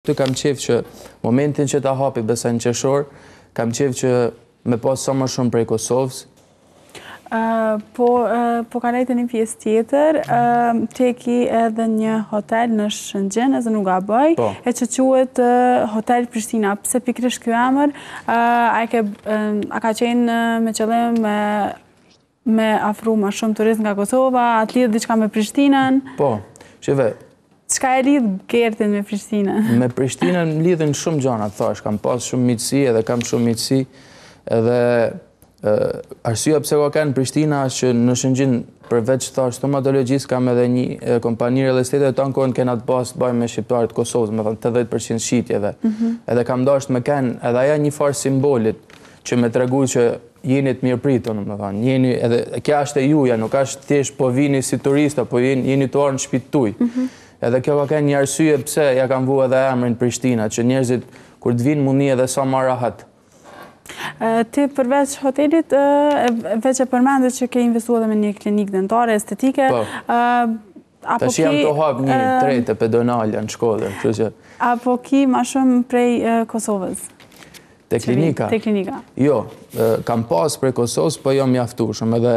Ty kam qef që momentin që ta hapi besoj në qershor, kam qef që me pas sa më shumë prej Kosovës. Po kalojtë një pjesë tjetër, ti ki edhe një hotel në Shëngjin, nëse nuk gaboj, e që quhet Hotel Prishtina. Pse pikërisht ky emër? A ka qenë me qëllim me afru më shumë turist nga Kosova, atë lidh diçka me Prishtinën? Po, shive. Çka e lidh Gertin me Prishtinën? Me Prishtinën lidhen shumë gjëra, thash, kam pas shumë miqësi edhe kam shumë miqësi, edhe arsyeja pse ka kanë Prishtina është që në Shëngjin përveç thash stomatologjisë kam edhe një kompani real estate të ankohen kena të pas bëjmë me shqiptarët e Kosovës, me thënë 80% shitjeve. Edhe kam dashur me kanë edhe ajo një farë simbolit që me tregu që jeni të mirëpritur, më thënë, jeni edhe kjo është e juja, nuk është thjesht po vini si turista, po jeni të orë në shtëpi tuaj. Edhe kjo ka qenë një arsye pse ja kam vu edhe emrin Prishtina, që njerëzit kur të vinë mundi edhe sa më rahat. Ti përveç hotelit, veç e përmendet që ke investuar edhe me një klinikë dentare, estetike. Tash jam të hap një tretë pedonale në Shkodër, kështu që. Apo ki më shumë prej Kosovës? Te klinika? Te klinika. Jo, kam pas prej Kosovës, po jo mjaftueshëm, edhe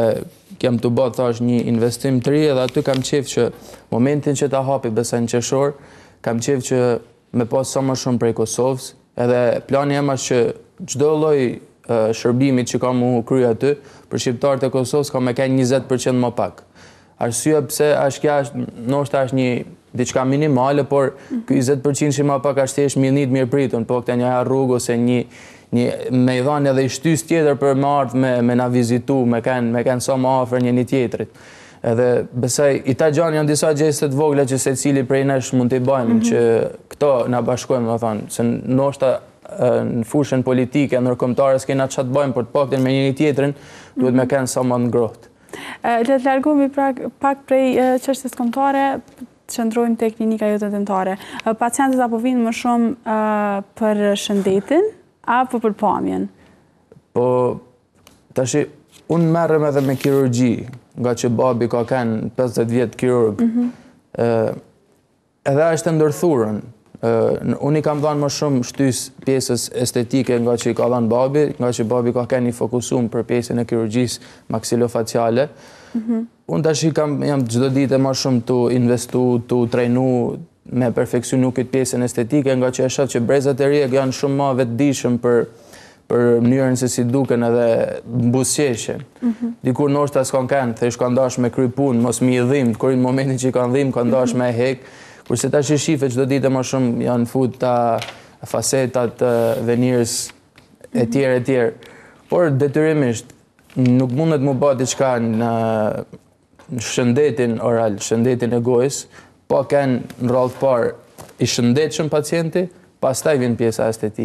kem të bë thash një investim të ri edhe aty kam qef që momentin që ta hapi besoj në qershor, kam qef që me pas sa më shumë prej Kosovës, edhe plani jam është që çdo lloj shërbimi që kam u kry aty, për shqiptarët e Kosovës ka me kanë 20% më pak. Arsyeja pse ndoshta është një diçka minimale, por ky 20% që më pak është thjesht mirëpritun, po këtë një rrugë ose një me i dhanë edhe i shtys tjetër për me ardhë me na vizitu, me kanë sa më afër njëri tjetrit. Edhe besoj, i ta gjanë janë disa gjeste të vogla që secili prej nesh mund t'i bëjmë, që këto na bashkojmë, do thonë, se ndoshta në fushën politike, ndërkombëtare s'kena ç'a të bëjmë, por të paktën me njëri tjetrin, duhet me kanë sa më ngrohtë. Le të largohemi pak prej çështjes kombëtare, qëndrojmë te klinika jote dentare. Pacientët apo vinë më shumë për shëndetin apo për pamjen? Po, tash unë merrem edhe me kirurgji, nga që babi ka kanë 50 vjet kirurg. Edhe është ndërthurën. Unë i kam dhënë më shumë shtys pjesës estetike nga që i ka dhënë babi, nga që babi ka kanë i fokusuar për pjesën e kirurgjisë maksilofaciale. Unë tash jam çdo ditë më shumë tu investu, tu trajnu me perfekcionu këtë pjesën estetike, nga që e shoh që brezat e ri janë shumë më vetëdijshëm për mënyrën se si duken edhe buzëqeshjen. Dikur ndoshta s'kan kanë, thjesht kanë dashur me kry punë, mos mi i dhimbë, kur në momentin që kanë dhimbë kanë dashur me hek, kurse tash i shifet çdo ditë më shumë janë futa facetat venirës e tjerë. Por detyrimisht nuk mundet më bë diçka në shëndetin oral, shëndetin e gojës, po kanë në radhë parë i shëndetshëm pacienti, pastaj vjen pjesa estetike.